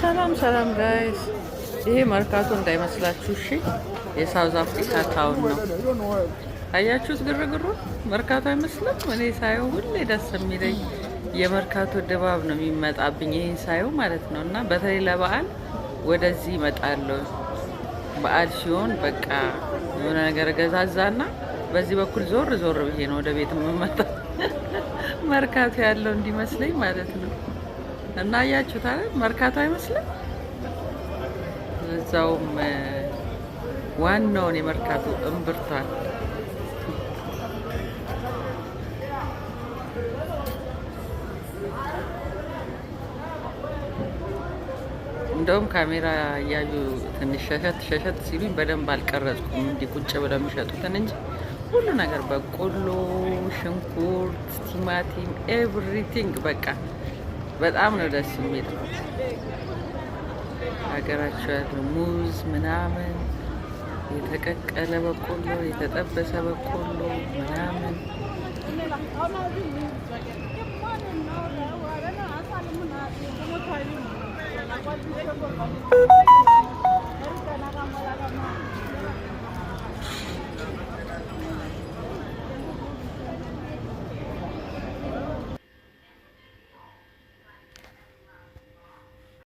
ሰላም ሰላም ጋይስ፣ ይሄ መርካቶ እንዳይመስላችሁ እሺ። የሳውዝ አፍሪካ ታውን ነው። አያችሁት ግርግሩ? መርካቶ አይመስልም? እኔ ሳየው ሁሌ ደስ የሚለኝ የመርካቶ ድባብ ነው የሚመጣብኝ ይሄን ሳየው ማለት ነው። እና በተለይ ለበዓል ወደዚህ እመጣለሁ። በዓል ሲሆን በቃ የሆነ ነገር ገዛዛና በዚህ በኩል ዞር ዞር ብዬ ነው ወደ ቤት የምመጣው። መርካቶ ያለው እንዲመስለኝ ማለት ነው። እና አያችሁት አይደል? መርካቶ አይመስልም? እዛውም ዋናውን የመርካቶ እምብርቷን እንደውም ካሜራ እያዩ ትንሽ ሸሸት ሲሉኝ በደንብ አልቀረጽኩም። እንዲህ ቁጭ ብለው የሚሸጡትን እንጂ ሁሉ ነገር በቆሎ፣ ሽንኩርት፣ ቲማቲም ኤቭሪቲንግ በቃ በጣም ነው ደስ የሚለው። ሀገራቸው ያለው ሙዝ ምናምን፣ የተቀቀለ በቆሎ፣ የተጠበሰ በቆሎ ምናምን